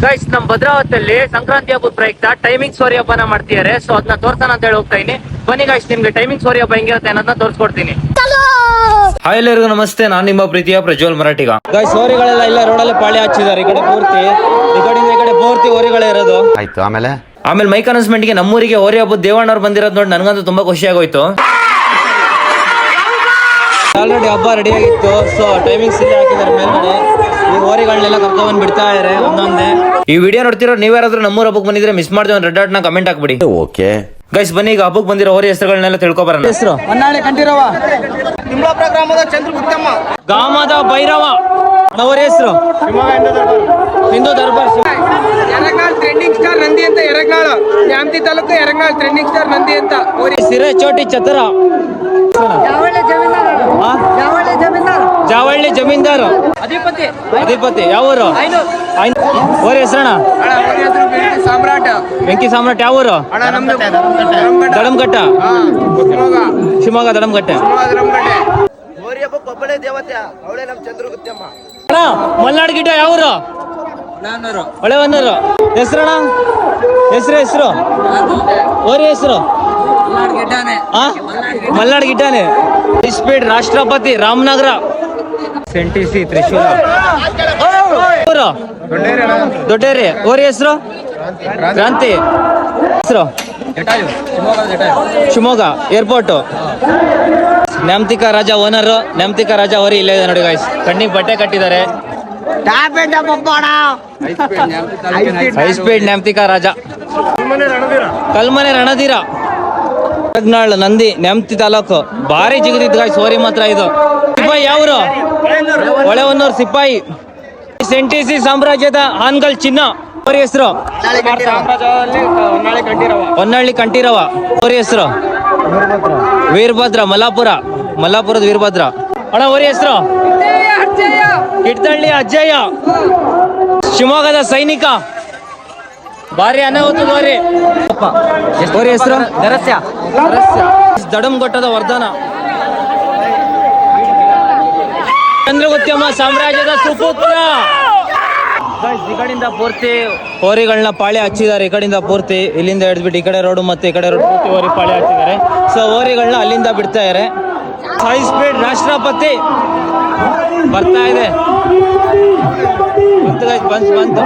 Guys ನಮ್ ಭದ್ರಾವತಿಯಲ್ಲಿ ಸಂಕ್ರಾಂತಿ ಹಬ್ಬದ ಪ್ರಯುಕ್ತ ಟೈಮಿಂಗ್ ಸೋರಿ ಹಬ್ಬನ ಮಾಡ್ತಿದ್ದಾರೆ. ಸೊ ಅದನ್ನ ತೋರ್ಸೋಣ ಅಂತ ಹೇಳಿ ಹೋಗ್ತಾ ಇದೀನಿ. ಬನ್ನಿ ಗೈಸ್, ನಿಮ್ಗೆ ಟೈಮಿಂಗ್ ಸೋರಿ ಹಬ್ಬ ಹೆಂಗಿರುತ್ತೆ ಅನ್ನೋದನ್ನ ತೋರಿಸ್ಕೊಡ್ತೀನಿ. ಹಾಯ್ ಎಲ್ಲರಿಗೂ ನಮಸ್ತೆ, ನಾನು ನಿಮ್ಮ ಪ್ರೀತಿಯ ಪ್ರಜ್ವಲ್ ಮರಾಠಿಗ. ಗೈಸ್ ಹೋರಿಗಳೆಲ್ಲ ಇಲ್ಲ ರೋಡಲ್ಲಿ ಪಾಳಿ ಹಚ್ಚಿದ್ದಾರೆ. ಈ ಕಡೆ ಪೂರ್ತಿ, ಈ ಕಡೆ ಪೂರ್ತಿ ಹೋರಿಗಳೇ ಇರೋದು. ಆಯ್ತು. ಆಮೇಲೆ ಮೈಕ್ ಅನೌನ್ಸ್ಮೆಂಟ್ ಗೆ ನಮ್ಮೂರಿಗೆ ಹೋರಿ ಹಬ್ಬದ ದೇವಣ್ಣವ್ರು ಬಂದಿರೋದು ನೋಡಿ ನನಗಂತೂ ತುಂಬಾ ಖುಷಿ ಆಗೋಯ್ತು. ಆಲ್ರೆಡಿ ಹಬ್ಬ ರೆಡಿ ಆಗಿತ್ತು. ಸೊ ಟೈಮಿಂಗ್ಸ್ ಇಲ್ಲಿ ಹಾಕಿದ್ದಾರೆ ಮೇಲ್ಗಡೆ. ಈ ಹೋರಿಗಳನ್ನೆಲ್ಲ ಕರ್ಕೊಂಡ್ ಬಿಡ್ತಾ ಇದಾರೆ ಒಂದೊಂದೇ. ಈ ವಿಡಿಯೋ ನೋಡ್ತಿರೋ ನೀವ್ಯಾರಾದ್ರೂ ನಮ್ಮೂರ ಹಬ್ಬಕ್ಕೆ ಬಂದಿದ್ರೆ ಮಿಸ್ ಮಾಡಿದ್ರೆ ಒಂದು ರೆಡ್ ಡಾಟ್ ನ ಕಮೆಂಟ್ ಹಾಕ್ಬಿಡಿ. ಓಕೆ ಗೈಸ್ ಬನ್ನಿ, ಈಗ ಹಬ್ಬಕ್ಕೆ ಬಂದಿರೋ ಹೋರಿ ಹೆಸರುಗಳನ್ನೆಲ್ಲ ತಿಳ್ಕೊಬರೋಣ. ಹೆಸರು ಹೊನ್ನಾಳಿ ಕಂಠೀರವ, ತಿಮ್ಲಾಪುರ ಗ್ರಾಮದ ಚಂದ್ರಗುತ್ತಮ್ಮ, ಗಾಮದ ಭೈರವ. ಹೋರಿ ಹೆಸರು ಹಿಂದೂ ದರ್ಬಾರ್. ಯರಗಾಳ್ ಟ್ರೆಂಡಿಂಗ್ ಸ್ಟಾರ್ ನಂದಿ ಅಂತ, ಯರಗಾಳ್ ನ್ಯಾಮತಿ ತಾಲೂಕು ಯರಗಾಳ್ ಟ್ರೆಂಡಿಂಗ್ ಸ್ಟಾರ್ ನಂದಿ ಅಂತ. ಸಿರೆ ಚೋಟಿ ಚತರ, ಜಾವಳ್ಳಿ ಜಮೀನ್ದಾರ್, ಅಧಿಪತಿ. ಯಾವ ಊರು? ಹೋರಿ ಹೆಸರಣ ಸಾಮ್ರಾಟ್, ವೆಂಕಿ ಸಾಮ್ರಾಟ್. ಯಾವ ಊರು? ದಡಂಕಟ್ಟ, ಶಿವಮೊಗ್ಗ ದಡಂಕಟ್ಟೆ. ಒಬ್ಬಳೆ ದೇವತೆ ಅವಳೇ ನಮ್ ಚಂದ್ರಗುತ್ತಮ್ಮ. ಮಲ್ನಾಡ್ ಗಿಡ್ಡ. ಯಾವ ಊರು? ಹೊಳೆಹೊನ್ನೂರು. ಹೆಸರಣ? ಹೆಸರು ಹೋರಿ ಹೆಸರು ಮಲ್ನಾಡ್ ಗಿಡ್ಡಾನೆ. ಸ್ಪೀಡ್ ರಾಷ್ಟ್ರಪತಿ ರಾಮನಗರ, ಸೆಂಟಿಸಿ ತ್ರಿಶೂಲ. ದೊಡ್ಡೇರಿ. ಹೋರಿ ಹೆಸರು ಕ್ರಾಂತಿ. ಹೆಸರು ಶಿವಮೊಗ್ಗ ಏರ್ಪೋರ್ಟ್. ನ್ಯಾಮತಿಕ ರಾಜ ಓನರ್. ನ್ಯಾಮತಿಕ ರಾಜ ಹೋರಿ ಇಲ್ಲೇ ಇದೆ ನೋಡಿ ಗೈಸ್. ಕಣ್ಣಿಗೆ ಬಟ್ಟೆ ಕಟ್ಟಿದ್ದಾರೆ. ಹೈ ಸ್ಪೀಡ್ ನ್ಯಾಮತಿಕ ರಾಜ. ಕಲ್ಮನೆ ರಣಧೀರ, ಯರಗ್ನಾಳ್ ನಂದಿ, ನ್ಯಾಮತಿ ತಾಲೂಕು. ಭಾರಿ ಜಿಗದಿದ್ ಗಾಯ್ಸ್ ಹೋರಿ ಮಾತ್ರ ಇದು. ಸಿಪಾಯಿ. ಯಾವ್ರು? ಹೊಳೆಹೊನ್ನೂರು ಸಿಪಾಯಿ. ಸೆಂಟಿಸಿ ಸಾಮ್ರಾಜ್ಯದ ಹಾನ್ಗಲ್ ಚಿನ್ನ. ಹೋರಿ ಹೆಸರು ಹೊನ್ನಾಳಿ ಕಂಠೀರವ. ಹೋರಿ ಹೆಸರು ವೀರಭದ್ರ, ಮಲ್ಲಾಪುರದ ವೀರಭದ್ರ. ಅಣ್ಣ ಹೋರಿ ಹೆಸರು ಕಿಡ್ತಳ್ಳಿ ಅಜ್ಜಯ್ಯ. ಶಿವಮೊಗ್ಗದ ಸೈನಿಕ, ಭಾರಿ ಅನಾಹುತ ಹೋರಿ. ಹೋರಿ ಹೆಸರು ದಡಂಗೊಟ್ಟದ ವರ್ಧನ. ಚಂದ್ರಗುತ್ತಮ್ಮ ಸಾಮ್ರಾಜ್ಯದ ಸುಪುತ್ರ. ಈ ಕಡೆಯಿಂದ ಪೂರ್ತಿ ಹೋರಿಗಳನ್ನ ಪಾಳೆ ಹಚ್ಚಿದ್ದಾರೆ. ಈ ಕಡೆಯಿಂದ ಪೂರ್ತಿ ಇಲ್ಲಿಂದ ಹಿಡಿದ್ಬಿಟ್ಟು ಈ ಕಡೆ ರೋಡ್ ಮತ್ತೆ ಈ ಕಡೆ ರೋಡ್ ಪೂರ್ತಿ ಹೋರಿ ಪಾಳೆ ಹಚ್ಚಿದ್ದಾರೆ. ಸೊ ಹೋರಿಗಳನ್ನ ಅಲ್ಲಿಂದ ಬಿಡ್ತಾ ಇದ್ದಾರೆ. ಹೈ ಸ್ಪೀಡ್ ರಾಷ್ಟ್ರಪತಿ ಬರ್ತಾ ಇದೆ. ಬಂತು ರಾಷ್ಟ್ರಪತಿ.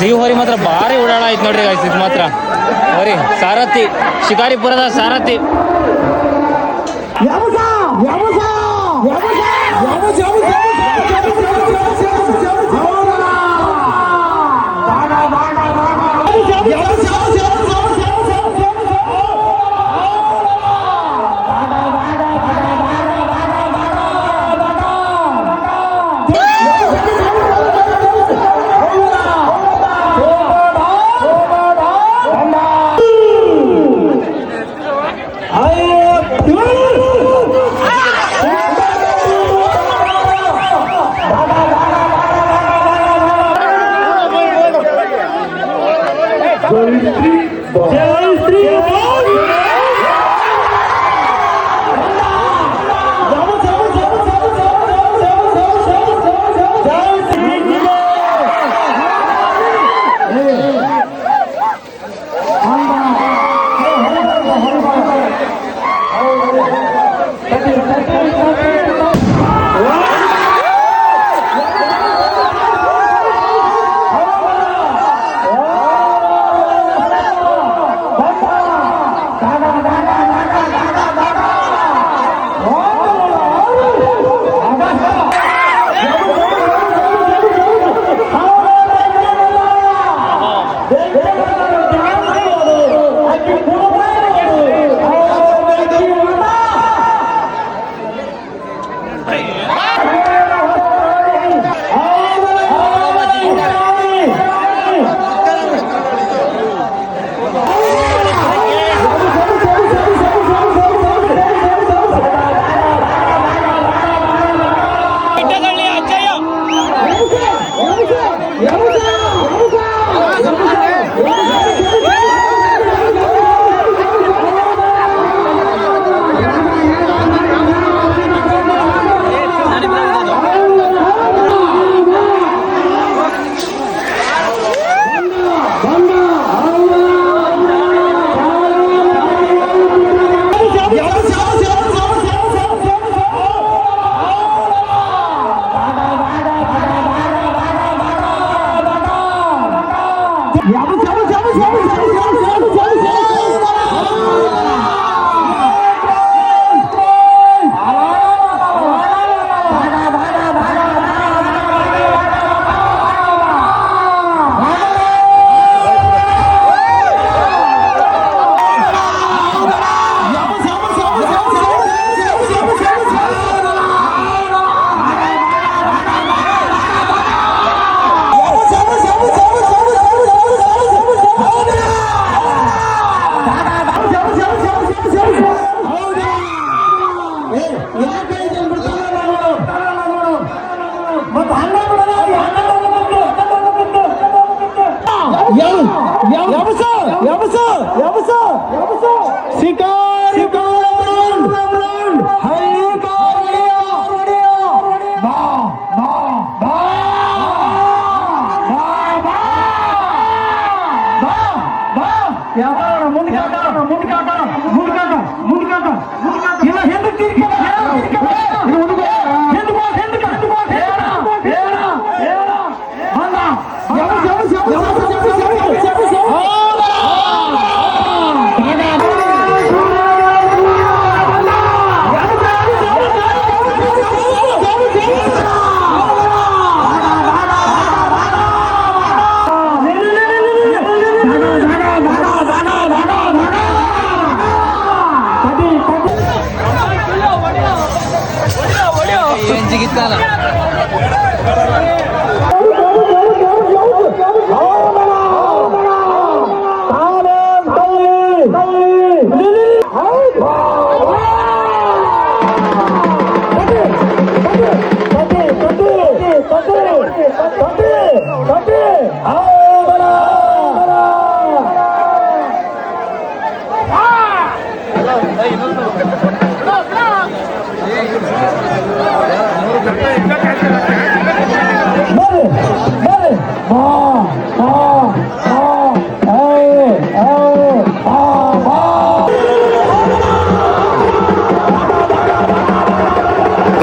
ಈ ಹೋರಿ ಮಾತ್ರ ಭಾರಿ ಉಡಾಳ ಆಯ್ತು ನೋಡ್ರಿ guys, ಇದು ಮಾತ್ರ ಹೋರಿ ಸಾರಥಿ ಶಿಕಾರಿಪುರದ ಸಾರಥಿ.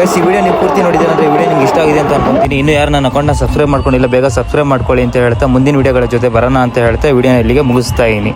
ಈ ವಿಡಿಯೋ ನೀವು ಪೂರ್ತಿ ನೋಡಿದ್ದೀರ ಅಂದರೆ ವಿಡಿಯೋ ನಿಮ್ಗೆ ಇಷ್ಟ ಇಷ್ಟ ಆಗಿದೆ ಅಂತ ಅನ್ಕೊಂತೀನಿ. ಇನ್ನು ಯಾರು ನನ್ನ ಅಕೌಂಟ್ನ ಸಬ್ಸ್ಕ್ರೈಬ್ ಮಾಡ್ಕೊಂಡಿಲ್ಲ ಬೇಗ ಸಬ್ಸ್ಕ್ರೈಬ್ ಮಾಡ್ಕೊಳ್ಳಿ ಅಂತ ಹೇಳ್ತಾ ಮುಂದಿನ ವಿಡಿಯೋಗಳ ಜೊತೆ ಬರೋಣ ಅಂತ ಹೇಳ್ತಾ ವಿಡಿಯೋನ ಇಲ್ಲಿಗೆ ಮುಗಿಸ್ತಾ ಇದ್ದೀನಿ.